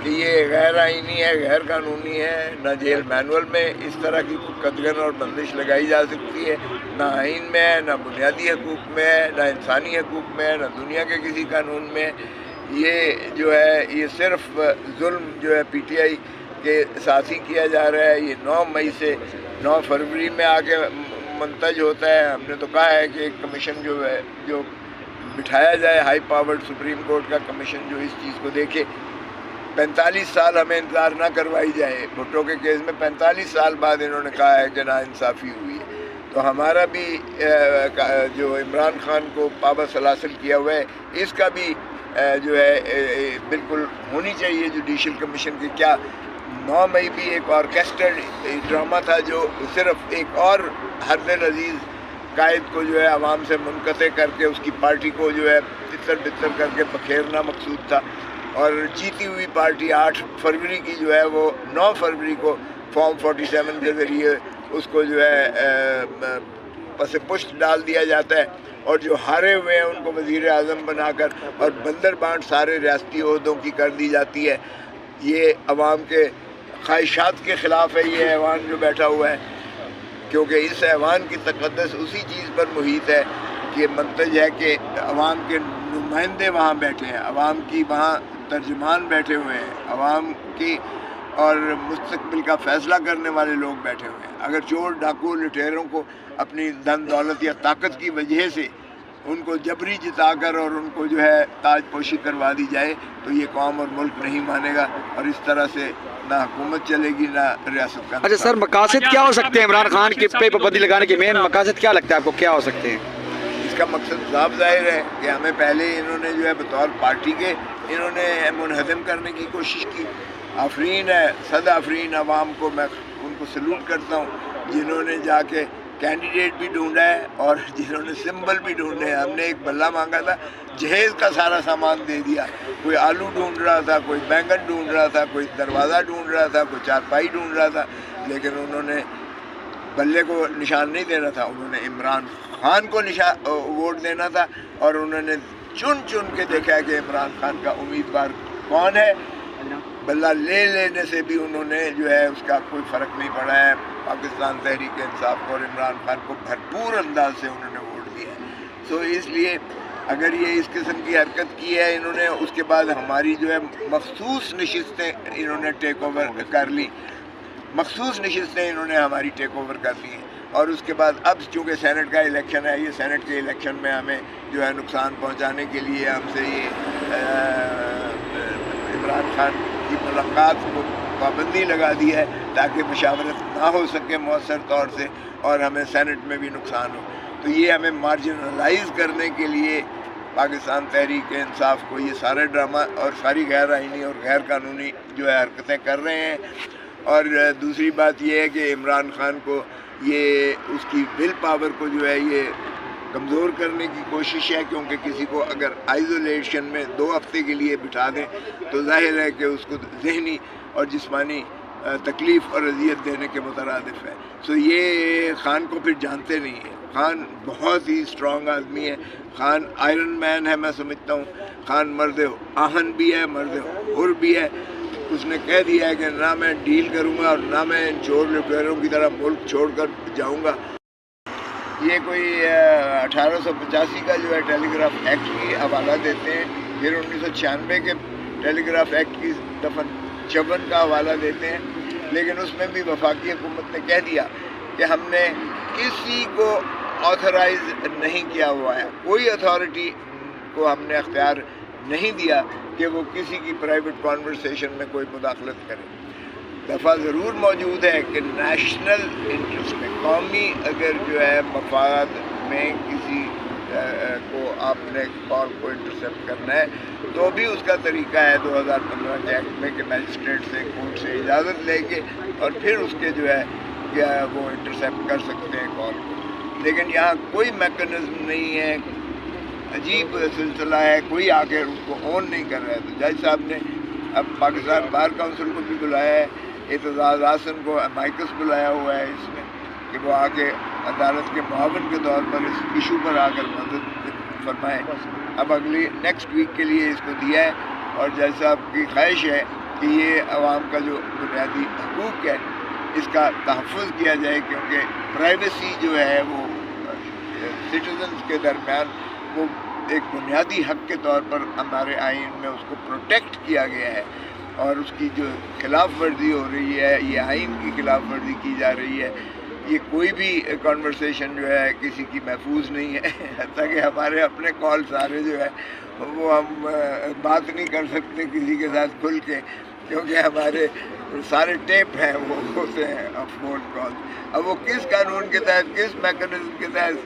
کہ یہ غیر آئینی ہے، غیر قانونی ہے، نہ جیل مینول میں اس طرح کی قدغن اور بندش لگائی جا سکتی ہے، نہ آئین میں ہے، نہ بنیادی حقوق میں ہے، نہ انسانی حقوق میں ہے، نہ دنیا کے کسی قانون میں۔ یہ جو ہے یہ صرف ظلم جو ہے پی ٹی آئی کے ساتھ ہی کیا جا رہا ہے۔ یہ 9 مئی سے 9 فروری میں آ کے منتج ہوتا ہے۔ ہم نے تو کہا ہے کہ ایک کمیشن جو ہے جو بٹھایا جائے، ہائی پاورڈ سپریم کورٹ کا کمیشن جو اس چیز کو دیکھے۔ 45 سال ہمیں انتظار نہ کروائی جائے۔ بھٹو کے کیس میں 45 سال بعد انہوں نے کہا ہے کہ ناانصافی ہوئی ہے، تو ہمارا بھی جو عمران خان کو پابند سلاسل کیا ہوا ہے، اس کا بھی جو ہے بالکل ہونی چاہیے جوڈیشل کمیشن کی۔ کیا 9 مئی بھی ایک آرکیسٹرڈ ڈرامہ تھا جو صرف ایک اور حد عزیز قائد کو جو ہے عوام سے منقطع کر کے اس کی پارٹی کو جو ہے تتر بتر کر کے بکھیرنا مقصود تھا، اور جیتی ہوئی پارٹی 8 فروری کی جو ہے وہ 9 فروری کو فارم 47 کے ذریعے اس کو جو ہے پس پشت ڈال دیا جاتا ہے، اور جو ہارے ہوئے ہیں ان کو وزیر اعظم بنا کر اور بندر بانٹ سارے ریاستی عہدوں کی کر دی جاتی ہے۔ یہ عوام کے خواہشات کے خلاف ہے یہ ایوان جو بیٹھا ہوا ہے، کیونکہ اس ایوان کی تقدس اسی چیز پر محیط ہے کہ منتج ہے کہ عوام کے نمائندے وہاں بیٹھے ہیں، عوام کی وہاں ترجمان بیٹھے ہوئے ہیں، عوام کی اور مستقبل کا فیصلہ کرنے والے لوگ بیٹھے ہوئے ہیں۔ اگر چور ڈاکو لٹیروں کو اپنی دھن دولت یا طاقت کی وجہ سے ان کو جبری جتا کر اور ان کو جو ہے تاج پوشی کروا دی جائے تو یہ قوم اور ملک نہیں مانے گا، اور اس طرح سے نہ حکومت چلے گی نہ ریاست کا۔ اچھا سر، مقاصد کیا ہو سکتے ہیں عمران خان کے پہ پابندی لگانے کے؟ مین مقاصد کیا لگتا ہے آپ کو کیا ہو سکتے ہیں؟ اس کا مقصد صاف ظاہر ہے کہ ہمیں پہلے انہوں نے جو ہے بطور پارٹی کے انہوں نے منہدم کرنے کی کوشش کی۔ آفرین ہے، صد آفرین عوام کو، میں ان کو سلوٹ کرتا ہوں جنہوں نے جا کے کینڈیڈیٹ بھی ڈھونڈا ہے اور جنہوں نے سمبل بھی ڈھونڈے ہیں۔ ہم نے ایک بلہ مانگا تھا، جہیز کا سارا سامان دے دیا، کوئی آلو ڈھونڈ رہا تھا، کوئی بینگن ڈھونڈ رہا تھا، کوئی دروازہ ڈھونڈ رہا تھا، کوئی چارپائی ڈھونڈ رہا تھا، لیکن انہوں نے بلے کو نشان نہیں دینا تھا، انہوں نے عمران خان کو ووٹ دینا تھا، اور انہوں نے چن چن کے دیکھا ہے کہ عمران خان کا امیدوار کون ہے۔ بلہ لے لینے سے بھی انہوں نے جو ہے اس کا کوئی فرق نہیں پڑا ہے۔ پاکستان تحریک انصاف کو اور عمران خان کو بھرپور انداز سے انہوں نے ووٹ دیا ہے۔ سو اس لیے اگر یہ اس قسم کی حرکت کی ہے انہوں نے، اس کے بعد ہماری جو ہے مخصوص نشستیں انہوں نے ٹیک اوور کر لی، مخصوص نشستیں انہوں نے ہماری ٹیک اوور کر لی ہیں، اور اس کے بعد اب چونکہ سینٹ کا الیکشن ہے، یہ سینٹ کے الیکشن میں ہمیں جو ہے نقصان پہنچانے کے لیے ہم سے یہ عمران خان کی ملاقات کو پابندی لگا دی ہے تاکہ مشاورت نہ ہو سکے مؤثر طور سے اور ہمیں سینٹ میں بھی نقصان ہو۔ تو یہ ہمیں مارجنلائز کرنے کے لیے پاکستان تحریک انصاف کو یہ سارے ڈرامہ اور ساری غیر آئینی اور غیر قانونی جو ہے حرکتیں کر رہے ہیں۔ اور دوسری بات یہ ہے کہ عمران خان کو یہ اس کی ول پاور کو جو ہے یہ کمزور کرنے کی کوشش ہے، کیونکہ کسی کو اگر آئزولیشن میں 2 ہفتے کے لیے بٹھا دیں تو ظاہر ہے کہ اس کو ذہنی اور جسمانی تکلیف اور اذیت دینے کے مترادف ہے۔ سو یہ خان کو پھر جانتے نہیں ہیں۔ خان بہت ہی اسٹرانگ آدمی ہے، خان آئرن مین ہے، میں سمجھتا ہوں خان مرد آہن بھی ہے، مرد حر بھی ہے۔ اس نے کہہ دیا ہے کہ نہ میں ڈیل کروں گا اور نہ میں چور لٹیروں کی طرح ملک چھوڑ کر جاؤں گا۔ یہ کوئی 1885 کا جو ہے ٹیلی گراف ایکٹ کی حوالہ دیتے ہیں، پھر 1996 کے ٹیلی گراف ایکٹ کی دفعہ 56 کا حوالہ دیتے ہیں، لیکن اس میں بھی وفاقی حکومت نے کہہ دیا کہ ہم نے کسی کو آتھرائز نہیں کیا ہوا ہے، کوئی اتھارٹی کو ہم نے اختیار نہیں دیا کہ وہ کسی کی پرائیویٹ کانورسیشن میں کوئی مداخلت کرے۔ دفعہ ضرور موجود ہے کہ نیشنل انٹرسٹ میں، قومی اگر جو ہے مفاد میں کسی کو آپ نے کال کو انٹرسیپٹ کرنا ہے تو بھی اس کا طریقہ ہے 2015 کے ایکٹ میں کہ میجسٹریٹ سے کورٹ سے اجازت لے کے اور پھر اس کے جو ہے کیا وہ انٹرسیپٹ کر سکتے ہیں کال کو، لیکن یہاں کوئی میکانزم نہیں ہے، عجیب سلسلہ ہے، کوئی آ کے اس کو آن نہیں کر رہا ہے۔ تو جج صاحب نے اب پاکستان بار کونسل کو بھی بلایا ہے، اعتزاز حسن کو مائکس بلایا ہوا ہے اس میں کہ وہ آ کے عدالت کے معاون کے طور پر اس ایشو پر آ کر مدد فرمائیں۔ اب اگلی نیکسٹ ویک کے لیے اس کو دیا ہے، اور جج صاحب کی خواہش ہے کہ یہ عوام کا جو بنیادی حقوق ہے اس کا تحفظ کیا جائے، کیونکہ پرائیویسی جو ہے وہ سٹیزنز کے درمیان وہ ایک بنیادی حق کے طور پر ہمارے آئین میں اس کو پروٹیکٹ کیا گیا ہے، اور اس کی جو خلاف ورزی ہو رہی ہے، یہ آئین کی خلاف ورزی کی جا رہی ہے۔ یہ کوئی بھی کنورسیشن جو ہے کسی کی محفوظ نہیں ہے، حتیٰ کہ ہمارے اپنے کال سارے جو ہے وہ ہم بات نہیں کر سکتے کسی کے ساتھ کھل کے، کیونکہ ہمارے سارے ٹیپ ہیں وہ ہوتے ہیں فون کال۔ اب وہ کس قانون کے تحت، کس میکانزم کے تحت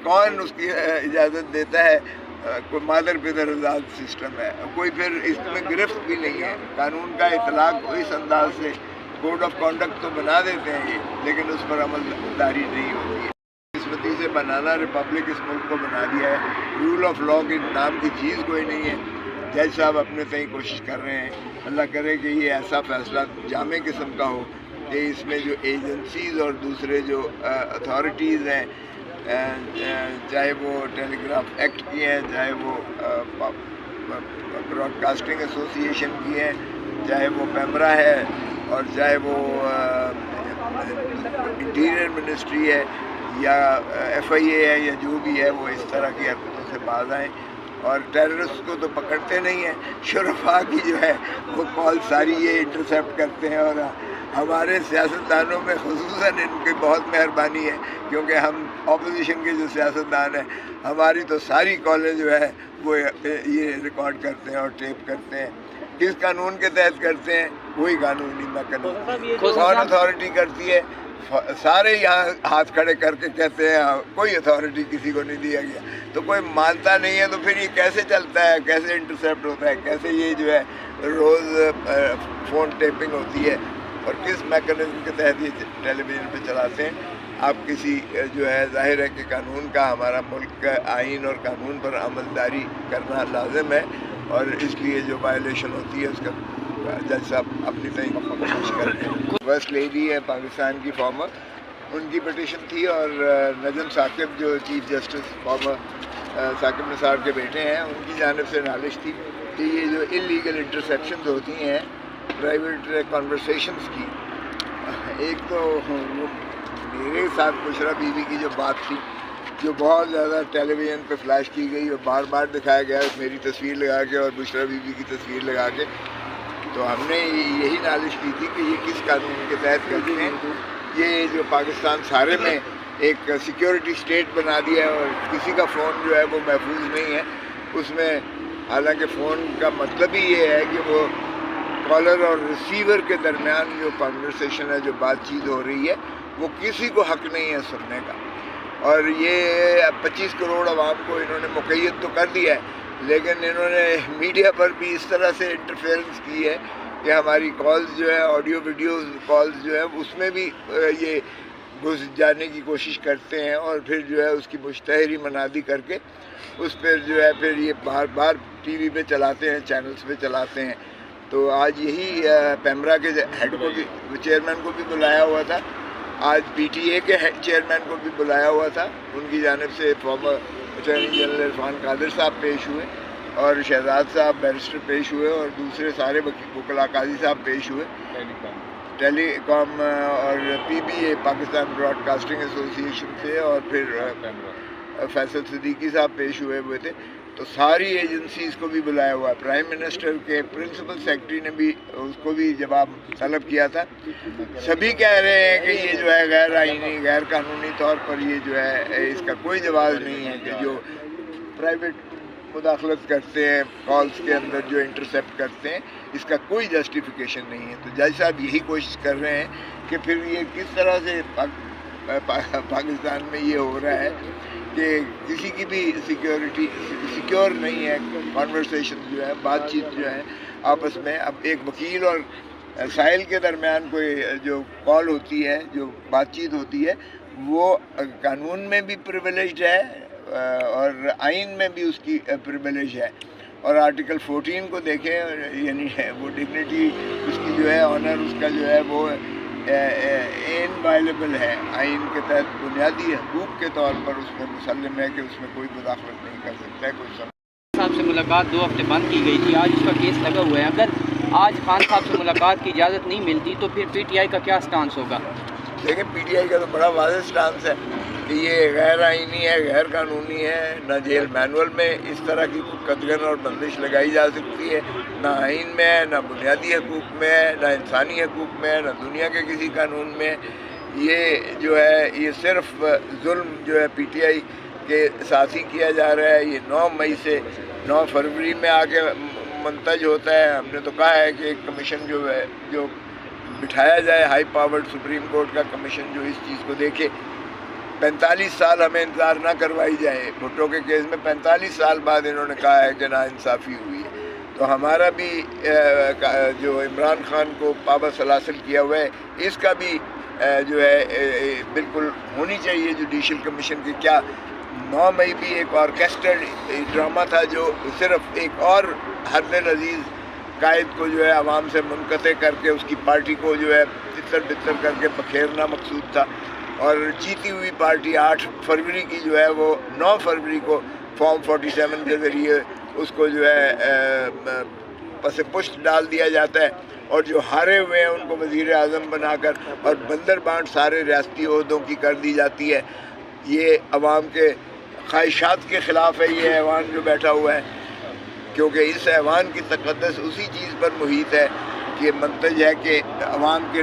کون اس کی اجازت دیتا ہے، کوئی مادر پدر آزاد سسٹم ہے، کوئی پھر اس میں گرفت بھی نہیں ہے۔ قانون کا اطلاق اس انداز سے کوڈ آف کانڈکٹ تو بنا دیتے ہیں یہ، لیکن اس پر عمل داری نہیں ہوتی ہے۔ قسمتی سے بنانا ریپبلک اس ملک کو بنا دیا ہے، رول آف لاء کے نام کی چیز کوئی نہیں ہے۔ جج صاحب اپنے تئیں کوشش کر رہے ہیں، اللہ کرے کہ یہ ایسا فیصلہ جامع قسم کا ہو کہ اس میں جو ایجنسیز اور دوسرے جو اتھارٹیز ہیں، چاہے وہ ٹیلی گراف ایکٹ کی ہیں، چاہے وہ براڈ کاسٹنگ ایسوسیشن کی ہیں، چاہے وہ پیمرا ہے، اور چاہے وہ انٹیریئر منسٹری ہے یا FIA ہے یا جو بھی ہے، وہ اس طرح کی حرکتوں سے باز آئیں۔ اور ٹیررسٹ کو تو پکڑتے نہیں ہیں، شرفاء کی جو ہے وہ کال ساری یہ انٹرسیپٹ کرتے ہیں اور ہمارے سیاستدانوں میں خصوصاً ان کی بہت مہربانی ہے، کیونکہ ہم اپوزیشن کے جو سیاستدان ہیں ہماری تو ساری کالیں جو ہے وہ یہ ریکارڈ کرتے ہیں اور ٹیپ کرتے ہیں۔ کس قانون کے تحت کرتے ہیں؟ وہی قانونی میکانزم کون اتھارٹی کرتی ہے؟ سارے یہاں ہاتھ کھڑے کر کے کہتے ہیں کوئی اتھارٹی کسی کو نہیں دیا گیا، تو کوئی مانتا نہیں ہے، تو پھر یہ کیسے چلتا ہے، کیسے انٹرسیپٹ ہوتا ہے، کیسے یہ جو ہے روز فون ٹیپنگ ہوتی ہے، اور کس میکانزم کے تحت یہ ٹیلی ویژن پہ چلاتے ہیں؟ آپ کسی جو ہے ظاہر ہے کہ قانون کا ہمارا ملک کا آئین اور قانون پر عمل داری کرنا لازم ہے، اور اس لیے جو وائلیشن ہوتی ہے اس کا جج صاحب اپنی کوشش کرتے ہیں۔ فرسٹ لیڈی ہے پاکستان کی فارمر، ان کی پٹیشن تھی، اور نجم ثاقب جو chief justice farmer Saqib Nisar کے بیٹے ہیں، ان کی جانب سے نالش تھی کہ یہ جو انلیگل انٹرسیپشنز ہوتی ہیں پرائیویٹ کانورسیشنز کی، ایک تو میرے ساتھ بشرا بی بی کی جو بات تھی جو بہت زیادہ ٹیلی ویژن پہ فلیش کی گئی اور بار بار دکھایا گیا میری تصویر لگا کے اور بشرا بی بی کی تصویر لگا کے، تو ہم نے یہی نالش کی تھی کہ یہ کس قانون کے تحت کرتے ہیں؟ یہ جو پاکستان سارے میں ایک سیکیورٹی اسٹیٹ بنا دیا ہے، اور کسی کا فون جو ہے وہ محفوظ نہیں ہے اس میں، حالانکہ فون کا مطلب ہی یہ ہے کہ وہ کالر اور ریسیور کے درمیان جو کانورسیشن ہے، جو بات چیت ہو رہی ہے، وہ کسی کو حق نہیں ہے سننے کا، اور یہ 25 کروڑ عوام کو انہوں نے مقید تو کر دیا ہے، لیکن انہوں نے میڈیا پر بھی اس طرح سے انٹرفیئرنس کی ہے کہ ہماری کالز جو ہے آڈیو ویڈیوز کالز جو ہے اس میں بھی یہ گھس جانے کی کوشش کرتے ہیں، اور پھر جو ہے اس کی مشتہری منادی کر کے اس پہ جو ہے پھر یہ بار بار ٹی وی پہ چلاتے ہیں، چینلز پہ چلاتے ہیں۔ تو آج یہی پیمرا کے ہیڈ کو بھی چیئرمین کو بھی بلایا ہوا تھا، آج پی ٹی اے کے چیئرمین کو بھی بلایا ہوا تھا، ان کی جانب سے فارمر اٹارنی جنرل عرفان قادر صاحب پیش ہوئے، اور شہزاد صاحب بیرسٹر پیش ہوئے، اور دوسرے سارے وکلاء قاضی صاحب پیش ہوئے، ٹیلی کام اور پی be a Pakistan Broad casting ایسوسی ایشن سے، اور پھر فیصل صدیقی صاحب پیش ہوئے تھے۔ تو ساری ایجنسیز کو بھی بلایا ہوا ہے، پرائم منسٹر کے پرنسپل سیکرٹری نے بھی اس کو بھی جواب طلب کیا تھا۔ سبھی کہہ رہے ہیں کہ یہ جو ہے غیر آئینی غیر قانونی طور پر یہ جو ہے اس کا کوئی جواز نہیں ہے، کہ جو پرائیویٹ مداخلت کرتے ہیں کالز کے اندر، جو انٹرسیپٹ کرتے ہیں، اس کا کوئی جسٹیفیکیشن نہیں ہے۔ تو جج صاحب یہی کوشش کر رہے ہیں کہ پھر یہ کس طرح سے پاکستان میں یہ ہو رہا ہے کہ کسی کی بھی سیکیور نہیں ہے، کانورسیشن جو ہے بات چیت جو ہے آپس میں۔ اب ایک وکیل اور سائل کے درمیان کوئی جو کال ہوتی ہے، جو بات چیت ہوتی ہے، وہ قانون میں بھی پریویلیجڈ ہے اور آئین میں بھی اس کی پریویلیج ہے، اور آرٹیکل 14 کو دیکھیں، یعنی وہ ڈگنیٹی اس کی جو ہے آنر اس کا جو ہے وہ انوائلیبل ہے، آئین کے تحت بنیادی حقوق کے طور پر اس میں مسلم ہے کہ اس میں کوئی مداخلت نہیں کر سکتا ہے کوئی صاحب سے ملاقات 2 ہفتے بند کی گئی تھی، آج اس کا کیس لگا ہوا ہے، اگر آج خان صاحب سے ملاقات کی اجازت نہیں ملتی تو پھر پی ٹی آئی کا کیا سٹانس ہوگا؟ دیکھیں پی ٹی آئی کا تو بڑا واضح سٹانس ہے کہ یہ غیر آئینی ہے، غیر قانونی ہے، نہ جیل مینول میں اس طرح کی قدغن اور بندش لگائی جا سکتی ہے، نہ آئین میں ہے، نہ بنیادی حقوق میں ہے، نہ انسانی حقوق میں ہے، نہ دنیا کے کسی قانون میں۔ یہ جو ہے یہ صرف ظلم جو ہے پی ٹی آئی کے ساتھ ہی کیا جا رہا ہے۔ یہ 9 مئی سے 9 فروری میں آ کے منتج ہوتا ہے۔ ہم نے تو کہا ہے کہ ایک کمیشن جو ہے جو بٹھایا جائے، ہائی پاورڈ سپریم کورٹ کا کمیشن جو اس چیز کو دیکھے۔ 45 سال ہمیں انتظار نہ کروائی جائے، بھٹو کے کیس میں 45 سال بعد انہوں نے کہا ہے کہ ناانصافی ہوئی ہے، تو ہمارا بھی جو عمران خان کو پابند سلاسل کیا ہوا ہے، اس کا بھی جو ہے بالکل ہونی چاہیے جوڈیشل کمیشن کی۔ کیا 9 مئی بھی ایک آرکیسٹرڈ ڈرامہ تھا جو صرف ایک اور حرب عزیز قائد کو جو ہے عوام سے منقطع کر کے اس کی پارٹی کو جو ہے تتر بتر کر کے بکھیرنا مقصود تھا، اور جیتی ہوئی پارٹی 8 فروری کی جو ہے وہ 9 فروری کو فارم 47 کے ذریعے اس کو جو ہے پس پشت ڈال دیا جاتا ہے، اور جو ہارے ہوئے ہیں ان کو وزیر اعظم بنا کر اور بندر بانٹ سارے ریاستی عہدوں کی کر دی جاتی ہے۔ یہ عوام کے خواہشات کے خلاف ہے یہ ایوان جو بیٹھا ہوا ہے، کیونکہ اس ایوان کی تقدس اسی چیز پر محیط ہے کہ منتج ہے کہ عوام کے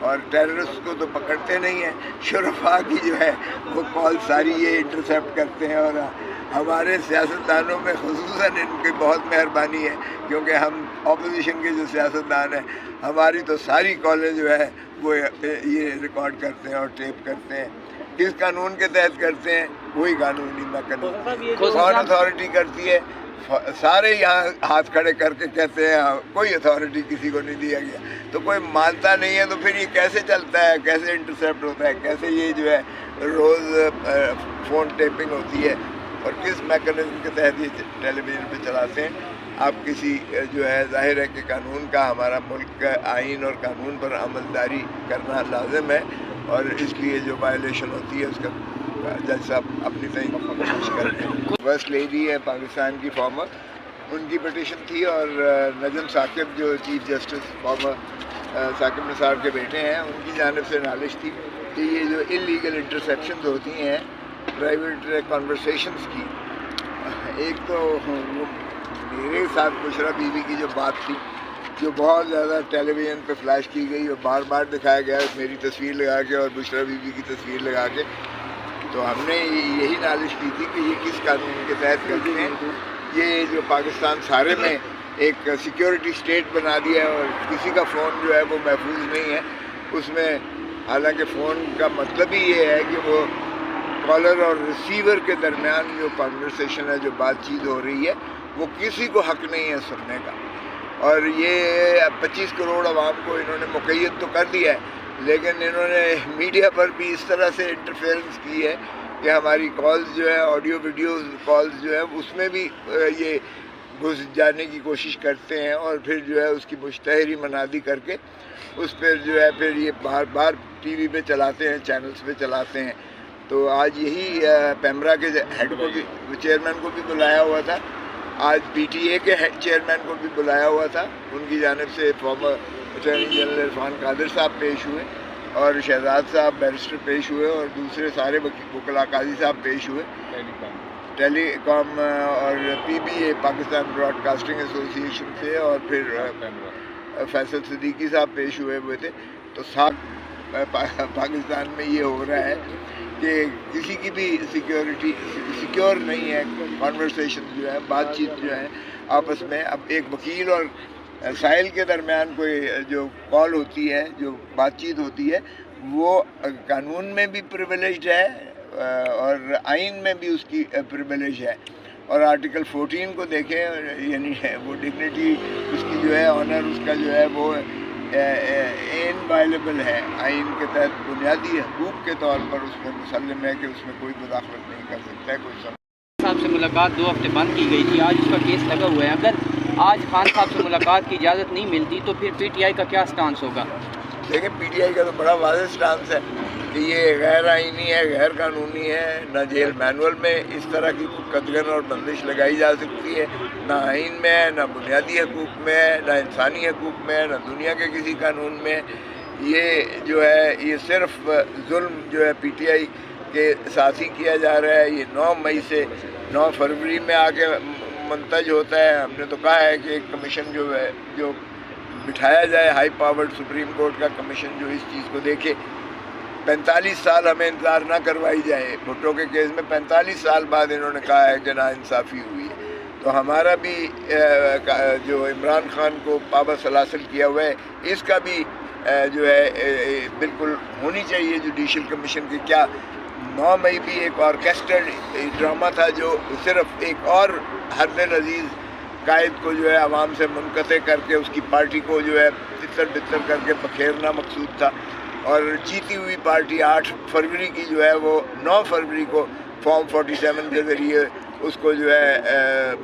اور ٹیررسٹ کو تو پکڑتے نہیں ہیں، شرفاء کی جو ہے وہ کال ساری یہ انٹرسیپٹ کرتے ہیں، اور ہمارے سیاستدانوں میں خصوصاً ان کی بہت مہربانی ہے، کیونکہ ہم اپوزیشن کے جو سیاستدان ہیں ہماری تو ساری کالیں جو ہے وہ یہ ریکارڈ کرتے ہیں اور ٹیپ کرتے ہیں۔ کس قانون کے تحت کرتے ہیں؟ وہی قانونی میکانزم کون اتھارٹی کرتی ہے؟ سارے یہاں ہاتھ کھڑے کر کے کہتے ہیں کوئی اتھارٹی کسی کو نہیں دیا گیا، تو کوئی مانتا نہیں ہے، تو پھر یہ کیسے چلتا ہے، کیسے انٹرسیپٹ ہوتا ہے، کیسے یہ جو ہے روز فون ٹیپنگ ہوتی ہے، اور کس میکانزم کے تحت یہ ٹیلی ویژن پہ چلاتے ہیں؟ آپ کسی جو ہے ظاہر ہے کہ قانون کا، ہمارا ملک کا آئین اور قانون پر عملداری کرنا لازم ہے، اور اس لیے جو وائلیشن ہوتی ہے اس کا جج صاحب اپنی کوشش کرتے ہیں۔ فرسٹ لیڈی ہے پاکستان کی فارمر، ان کی پٹیشن تھی، اور نجم ثاقب جو chief justice farmer Saqib Nisar کے بیٹے ہیں، ان کی جانب سے نالش تھی کہ یہ جو انلیگل انٹرسیپشنز ہوتی ہیں پرائیویٹ کانورسیشنز کی، ایک تو میرے ساتھ بشرا بیوی کی جو بات تھی جو بہت زیادہ ٹیلی ویژن پہ فلیش کی گئی اور بار بار دکھایا گیا میری تصویر لگا کے اور بشرا بیوی کی تصویر لگا کے، تو ہم نے یہی نالش کی تھی کہ یہ کس قانون کے تحت کرتے ہیں؟ یہ جو پاکستان سارے میں ایک سیکیورٹی اسٹیٹ بنا دیا ہے، اور کسی کا فون جو ہے وہ محفوظ نہیں ہے اس میں، حالانکہ فون کا مطلب ہی یہ ہے کہ وہ کالر اور ریسیور کے درمیان جو کانورسیشن ہے، جو بات چیت ہو رہی ہے، وہ کسی کو حق نہیں ہے سننے کا۔ اور یہ 25 کروڑ عوام کو انہوں نے مقید تو کر دیا ہے، لیکن انہوں نے میڈیا پر بھی اس طرح سے انٹرفیئرنس کی ہے کہ ہماری کالز جو ہے، آڈیو ویڈیوز کالز جو ہے، اس میں بھی یہ گھس جانے کی کوشش کرتے ہیں، اور پھر جو ہے اس کی مشتہری منادی کر کے اس پہ جو ہے پھر یہ بار بار ٹی وی پہ چلاتے ہیں، چینلز پہ چلاتے ہیں۔ تو آج یہی پیمرا کے ہیڈ کو بھی، چیئرمین کو بھی بلایا ہوا تھا، آج پی ٹی اے کے چیئرمین کو بھی بلایا ہوا تھا، ان کی جانب سے فارمر اٹارنی جنرل عرفان قادر صاحب پیش ہوئے، اور شہزاد صاحب بیرسٹر پیش ہوئے، اور دوسرے سارے وکلاء قاضی صاحب پیش ہوئے، ٹیلی کام اور پی be a Pakistan Broad casting ایسوسی ایشن سے، اور پھر فیصل صدیقی صاحب پیش ہوئے تھے۔ تو پاکستان میں یہ ہو رہا ہے کہ کسی کی بھی سیکیور نہیں ہے، کانورسیشن جو ہے، بات چیت جو ہے آپس میں۔ اب ایک وکیل اور سائل کے درمیان کوئی جو کال ہوتی ہے، جو بات چیت ہوتی ہے، وہ قانون میں بھی پریویلیجڈ ہے اور آئین میں بھی اس کی پریویلیج ہے، اور آرٹیکل 14 کو دیکھیں، یعنی وہ ڈگنیٹی اس کی جو ہے، آنر اس کا جو ہے وہ انوائلیبل ہے، آئین کے تحت بنیادی حقوق کے طور پر اس میں مسلم ہے کہ اس میں کوئی مداخلت نہیں کر سکتا ہے کوئی صاحب سے ملاقات 2 ہفتے بند کی گئی تھی، آج اس کا کیس لگا ہوا ہے، اگر آج خان صاحب سے ملاقات کی اجازت نہیں ملتی تو پھر پی ٹی آئی کا کیا سٹانس ہوگا؟ دیکھیں پی ٹی آئی کا تو بڑا واضح سٹانس ہے کہ یہ غیر آئینی ہے، غیر قانونی ہے، نہ جیل مینول میں اس طرح کی قدغن اور بندش لگائی جا سکتی ہے، نہ آئین میں ہے، نہ بنیادی حقوق میں ہے، نہ انسانی حقوق میں ہے، نہ دنیا کے کسی قانون میں۔ یہ جو ہے یہ صرف ظلم جو ہے پی ٹی آئی کے ساتھ ہی کیا جا رہا ہے۔ یہ 9 مئی سے 9 فروری میں آ کے منتج ہوتا ہے۔ ہم نے تو کہا ہے کہ ایک کمیشن جو ہے جو بٹھایا جائے، ہائی پاورڈ سپریم کورٹ کا کمیشن جو اس چیز کو دیکھے۔ 45 سال ہمیں انتظار نہ کروائی جائے۔ بھٹو کے کیس میں 45 سال بعد انہوں نے کہا ہے کہ ناانصافی ہوئی ہے، تو ہمارا بھی جو عمران خان کو پابند سلاسل کیا ہوا ہے، اس کا بھی جو ہے بالکل ہونی چاہیے جوڈیشل کمیشن کی۔ کیا 9 مئی بھی ایک آرکیسٹرڈ ڈرامہ تھا جو صرف ایک اور حد عزیز قائد کو جو ہے عوام سے منقطع کر کے اس کی پارٹی کو جو ہے تتر بتر کر کے بکھیرنا مقصود تھا، اور جیتی ہوئی پارٹی 8 فروری کی جو ہے وہ 9 فروری کو فارم 47 کے ذریعے اس کو جو ہے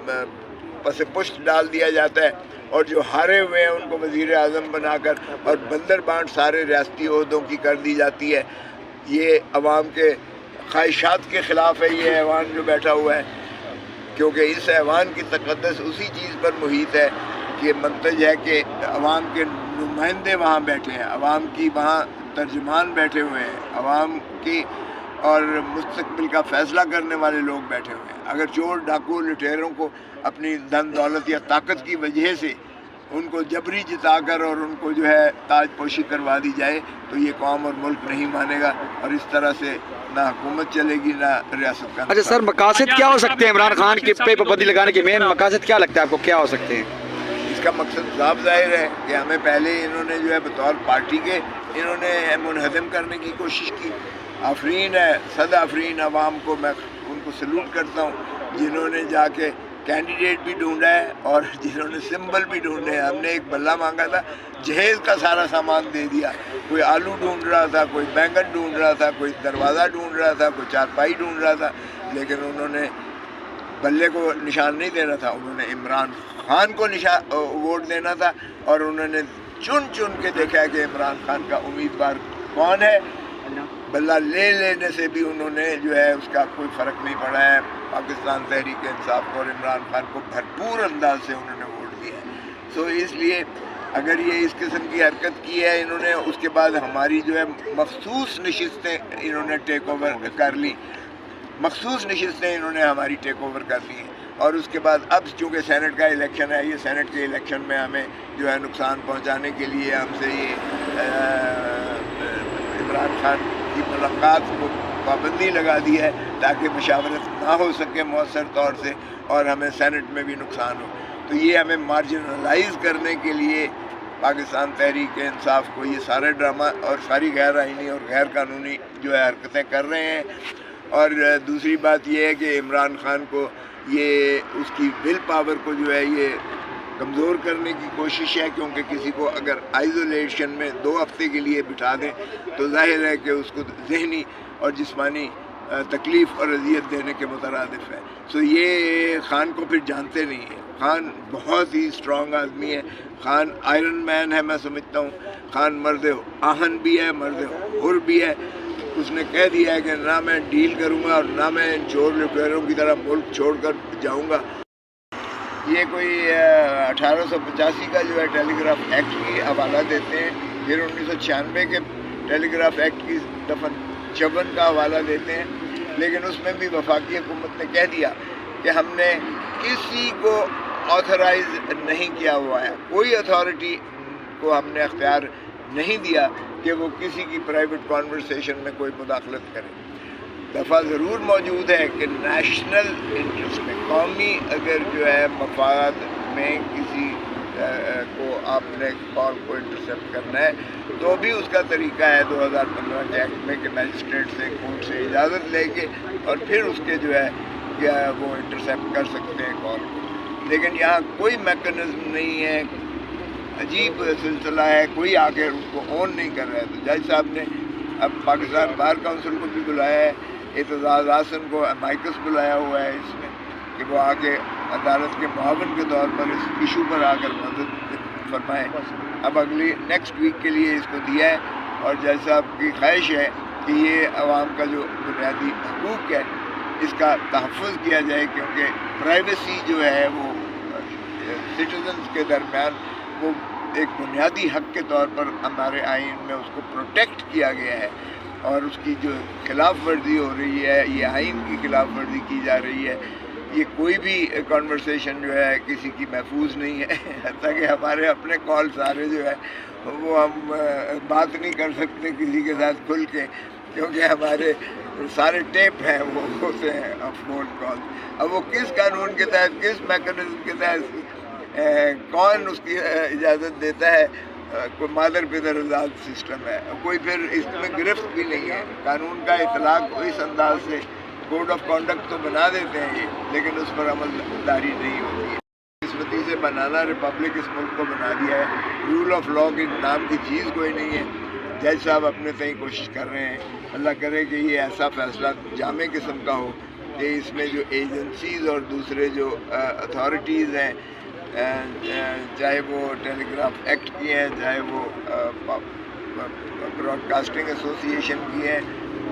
پس پشت ڈال دیا جاتا ہے، اور جو ہارے ہوئے ہیں ان کو وزیر اعظم بنا کر اور بندر بانٹ سارے ریاستی عہدوں کی کر دی جاتی ہے۔ یہ عوام کے خواہشات کے خلاف ہے یہ ایوان جو بیٹھا ہوا ہے، کیونکہ اس ایوان کی تقدس اسی چیز پر محیط ہے کہ منتج ہے کہ عوام کے نمائندے وہاں بیٹھے ہیں، عوام کی وہاں ترجمان بیٹھے ہوئے ہیں، عوام کی اور مستقبل کا فیصلہ کرنے والے لوگ بیٹھے ہوئے ہیں۔ اگر چور ڈاکو لٹیروں کو اپنی دھن دولت یا طاقت کی وجہ سے ان کو جبری جتا کر اور ان کو جو ہے تاج پوشی کروا دی جائے تو یہ قوم اور ملک نہیں مانے گا، اور اس طرح سے نہ حکومت چلے گی نہ ریاست کا۔ اچھا سر، مقاصد کیا ہو سکتے ہیں عمران خان کے پہ پابندی لگانے کے؟ مین مقاصد کیا لگتا ہے آپ کو، کیا ہو سکتے ہیں؟ اس کا مقصد صاف ظاہر ہے کہ ہمیں پہلے انہوں نے جو ہے بطور پارٹی کے انہوں نے منہدم کرنے کی کوشش کی۔ آفرین ہے، صد آفرین عوام کو، میں ان کو سلوٹ کرتا ہوں جنہوں نے جا کے کینڈیڈیٹ بھی ڈھونڈا ہے اور جنہوں نے سمبل بھی ڈھونڈے ہیں۔ ہم نے ایک بلہ مانگا تھا، جہیز کا سارا سامان دے دیا، کوئی آلو ڈھونڈ رہا تھا، کوئی بینگن ڈھونڈ رہا تھا، کوئی دروازہ ڈھونڈ رہا تھا، کوئی چارپائی ڈھونڈ رہا تھا، لیکن انہوں نے بلے کو نشان نہیں دینا تھا، انہوں نے عمران خان کو ووٹ دینا تھا، اور انہوں نے چن چن کے دیکھا کہ عمران خان کا امیدوار کون ہے۔ بلہ لے لینے سے بھی انہوں نے جو ہے اس کا کوئی فرق نہیں پڑا ہے۔ پاکستان تحریک انصاف کو اور عمران خان کو بھرپور انداز سے انہوں نے ووٹ دیا ہے۔ سو اس لیے اگر یہ اس قسم کی حرکت کی ہے انہوں نے، اس کے بعد ہماری جو ہے مخصوص نشستیں انہوں نے ٹیک اوور کر لی، مخصوص نشستیں انہوں نے ہماری ٹیک اوور کر لی ہیں، اور اس کے بعد اب چونکہ سینٹ کا الیکشن ہے، یہ سینٹ کے الیکشن میں ہمیں جو ہے نقصان پہنچانے کے لیے ہم سے یہ عمران خان کی ملاقات کو پابندی لگا دی ہے تاکہ مشاورت نہ ہو سکے مؤثر طور سے اور ہمیں سینٹ میں بھی نقصان ہو۔ تو یہ ہمیں مارجنلائز کرنے کے لیے پاکستان تحریک انصاف کو یہ سارے ڈرامہ اور ساری غیر آئینی اور غیر قانونی جو ہے حرکتیں کر رہے ہیں۔ اور دوسری بات یہ ہے کہ عمران خان کو یہ اس کی ول پاور کو جو ہے یہ کمزور کرنے کی کوشش ہے، کیونکہ کسی کو اگر آئزولیشن میں 2 ہفتے کے لیے بٹھا دیں تو ظاہر ہے کہ اس کو ذہنی اور جسمانی تکلیف اور اذیت دینے کے مترادف ہے۔ سو یہ خان کو پھر جانتے نہیں ہیں۔ خان بہت ہی اسٹرانگ آدمی ہے، خان آئرن مین ہے، میں سمجھتا ہوں خان مرد آہن بھی ہے، مرد حر بھی ہے۔ اس نے کہہ دیا ہے کہ نہ میں ڈیل کروں گا اور نہ میں چور لٹیروں کی طرح ملک چھوڑ کر جاؤں گا۔ یہ کوئی 1885 کا جو ہے ٹیلی گراف ایکٹ کی حوالہ دیتے ہیں، پھر 1996 کے ٹیلی گراف ایکٹ کی دفعہ 56 کا حوالہ دیتے ہیں، لیکن اس میں بھی وفاقی حکومت نے کہہ دیا کہ ہم نے کسی کو آتھرائز نہیں کیا ہوا ہے، کوئی اتھارٹی کو ہم نے اختیار نہیں دیا کہ وہ کسی کی پرائیویٹ کانورسیشن میں کوئی مداخلت کرے۔ دفعہ ضرور موجود ہے کہ نیشنل انٹرسٹ میں، قومی اگر جو ہے مفاد میں کسی کو آپ نے کال کو انٹرسیپٹ کرنا ہے تو بھی اس کا طریقہ ہے 2015 کے ایکٹ میں کہ میجسٹریٹ سے کورٹ سے اجازت لے کے اور پھر اس کے جو ہے کیا وہ انٹرسیپٹ کر سکتے ہیں کال کو، لیکن یہاں کوئی میکانزم نہیں ہے، عجیب سلسلہ ہے، کوئی آ کے اس کو آن نہیں کر رہا ہے۔ تو جج صاحب نے اب پاکستان بار کونسل کو بھی بلایا ہے، اعتزاز حسن کو مائکس بلایا ہوا ہے اس میں کہ وہ آ کے عدالت کے معاون کے طور پر اس ایشو پر آ کر مدد فرمائیں۔ اب اگلی نیکسٹ ویک کے لیے اس کو دیا ہے، اور جج صاحب کی خواہش ہے کہ یہ عوام کا جو بنیادی حقوق ہے اس کا تحفظ کیا جائے، کیونکہ پرائیویسی جو ہے وہ سٹیزنز کے درمیان وہ ایک بنیادی حق کے طور پر ہمارے آئین میں اس کو پروٹیکٹ کیا گیا ہے، اور اس کی جو خلاف ورزی ہو رہی ہے، یہ آئین کی خلاف ورزی کی جا رہی ہے۔ یہ کوئی بھی کنورسیشن جو ہے کسی کی محفوظ نہیں ہے، حتیٰ کہ ہمارے اپنے کال سارے جو ہے وہ ہم بات نہیں کر سکتے کسی کے ساتھ کھل کے، کیونکہ ہمارے سارے ٹیپ ہیں وہ ہوتے ہیں فون کال۔ اب وہ کس قانون کے تحت، کس میکانزم کے تحت کون اس کی اجازت دیتا ہے، کوئی مادر پدر آزاد سسٹم ہے، کوئی پھر اس میں گرفت بھی نہیں ہے۔ قانون کا اطلاق اس انداز سے کوڈ آف کانڈکٹ تو بنا دیتے ہیں یہ، لیکن اس پر عمل داری نہیں ہوتی ہے۔ قسمتی سے بنانا ریپبلک اس ملک کو بنا دیا ہے، رول آف لاء کی نام کی چیز کوئی نہیں ہے۔ جج صاحب اپنے تئیں کوشش کر رہے ہیں، اللہ کرے کہ یہ ایسا فیصلہ جامع قسم کا ہو کہ اس میں جو ایجنسیز اور دوسرے جو اتھارٹیز ہیں، چاہے وہ ٹیلی گراف ایکٹ کی ہیں، چاہے وہ براڈ کاسٹنگ ایسوسیشن کی ہیں،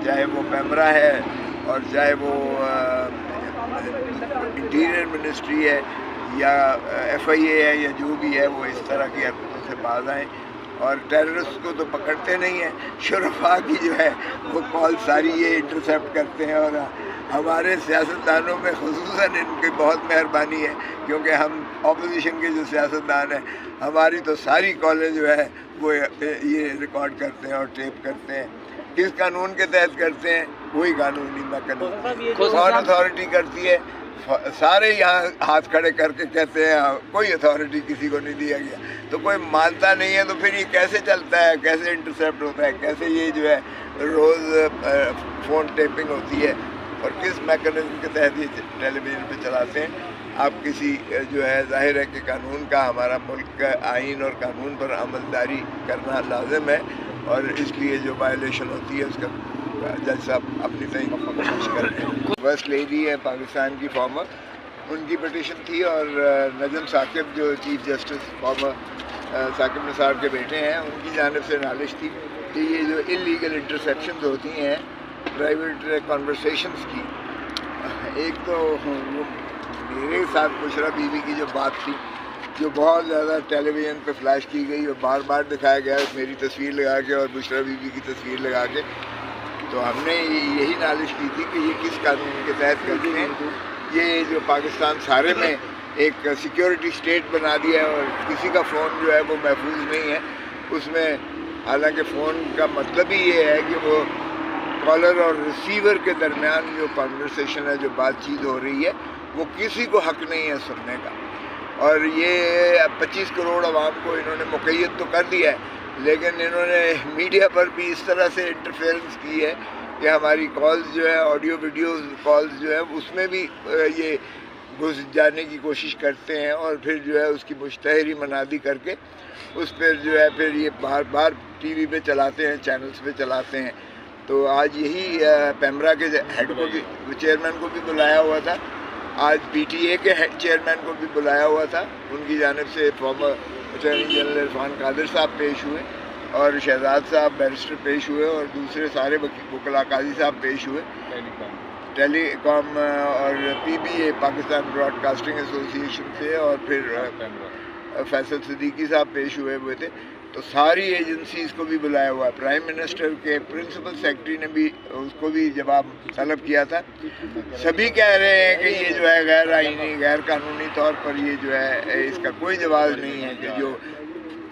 چاہے وہ پیمرا ہے، اور چاہے وہ انٹیریئر منسٹری ہے یا ایف آئی اے ہے یا جو بھی ہے، وہ اس طرح کی حرکتوں سے باز آئیں۔ اور ٹیررسٹ کو تو پکڑتے نہیں ہیں، شرفاء کی جو ہے وہ کال ساری یہ انٹرسیپٹ کرتے ہیں اور ہمارے سیاستدانوں میں خصوصاً ان کی بہت مہربانی ہے، کیونکہ ہم اپوزیشن کے جو سیاستدان ہیں ہماری تو ساری کالیں جو ہے وہ یہ ریکارڈ کرتے ہیں اور ٹیپ کرتے ہیں. کس قانون کے تحت کرتے ہیں؟ وہی قانونی میکانزم. کون اتھارٹی کرتی ہے؟ سارے یہاں ہاتھ کھڑے کر کے کہتے ہیں کوئی اتھارٹی کسی کو نہیں دیا گیا. تو کوئی مانتا نہیں ہے تو پھر یہ کیسے چلتا ہے، کیسے انٹرسیپٹ ہوتا ہے، کیسے یہ جو ہے روز فون ٹیپنگ ہوتی ہے اور کس میکانزم کے تحت یہ ٹیلی ویژن پہ چلاتے ہیں. آپ کسی جو ہے ظاہر ہے کہ قانون کا، ہمارا ملک کا آئین اور قانون پر عملداری کرنا لازم ہے، اور اس لیے جو وائلیشن ہوتی ہے اس کا جج صاحب اپنی کوشش کر رہے ہیں. فرسٹ لیڈی ہے پاکستان کی فارمر، ان کی پٹیشن تھی، اور نجم ثاقب جو chief justice farmer Saqib Nisar کے بیٹے ہیں، ان کی جانب سے نالش تھی کہ یہ جو انلیگل انٹرسیپشنز ہوتی ہیں پرائیویٹ کانورسیشنز کی، ایک تو میرے ساتھ بشرا بی بی کی جو بات تھی جو بہت زیادہ ٹیلی ویژن پہ فلیش کی گئی اور بار بار دکھایا گیا میری تصویر لگا کے اور بشرا بی بی کی تصویر لگا کے، تو ہم نے یہی نالش کی تھی کہ یہ کس قانون کے تحت کرتے ہیں. یہ جو پاکستان سارے میں ایک سیکیورٹی اسٹیٹ بنا دیا ہے اور کسی کا فون جو ہے وہ محفوظ نہیں ہے اس میں، حالانکہ فون کا مطلب ہی یہ ہے کہ وہ کالر اور ریسیور کے درمیان جو کانورسیشن ہے، جو بات چیت ہو رہی ہے، وہ کسی کو حق نہیں ہے سننے کا. اور یہ 25 کروڑ عوام کو انہوں نے مقید تو کر دیا ہے، لیکن انہوں نے میڈیا پر بھی اس طرح سے انٹرفیئرنس کی ہے کہ ہماری کالز جو ہے، آڈیو ویڈیوز کالز جو ہے، اس میں بھی یہ گھس جانے کی کوشش کرتے ہیں اور پھر جو ہے اس کی مشتہری منادی کر کے اس پہ جو ہے پھر یہ بار بار ٹی وی پہ چلاتے ہیں، چینلز پہ چلاتے ہیں. تو آج یہی پیمرا کے ہیڈ کو بھی، چیئرمین کو بھی بلایا ہوا تھا، آج پی ٹی اے کے چیئرمین کو بھی بلایا ہوا تھا. ان کی جانب سے فارمر اٹارنی جنرل عرفان قادر صاحب پیش ہوئے اور شہزاد صاحب بیرسٹر پیش ہوئے اور دوسرے سارے وکلاء قاضی صاحب پیش ہوئے. ٹیلی کام اور پی be a Pakistan Broad casting ایسوسی ایشن سے، اور پھر فیصل صدیقی صاحب پیش ہوئے تھے. تو ساری ایجنسیز کو بھی بلایا ہوا ہے. پرائم منسٹر کے پرنسپل سیکرٹری نے بھی اس کو بھی جواب طلب کیا تھا. سبھی کہہ رہے ہیں کہ یہ جو ہے غیر آئینی، غیر قانونی طور پر یہ جو ہے اس کا کوئی جواز نہیں ہے کہ جو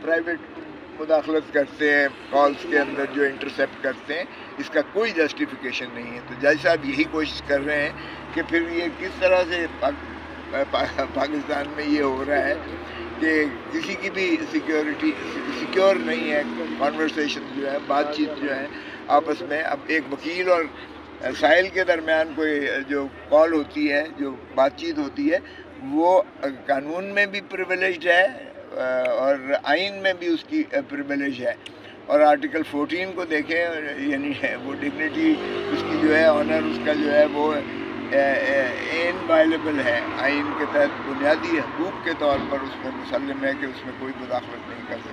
پرائیویٹ مداخلت کرتے ہیں کالز کے اندر، جو انٹرسیپٹ کرتے ہیں، اس کا کوئی جسٹیفیکیشن نہیں ہے. تو جج صاحب یہی کوشش کر رہے ہیں کہ پھر یہ کس طرح سے پاکستان میں یہ ہو رہا ہے کہ کسی کی بھی سیکیور نہیں ہے کانورسیشن جو ہے، بات چیت جو ہے آپس میں. اب ایک وکیل اور سائل کے درمیان کوئی جو کال ہوتی ہے، جو بات چیت ہوتی ہے، وہ قانون میں بھی پریویلیجڈ ہے اور آئین میں بھی اس کی پریویلیج ہے. اور آرٹیکل 14 کو دیکھیں، یعنی وہ ڈگنیٹی اس کی جو ہے، آنر اس کا جو ہے وہ انوائلیبل ہے. آئین کے تحت بنیادی حقوق کے طور پر اس میں مسلم ہے کہ اس میں کوئی مداخلت نہیں کر سکتا.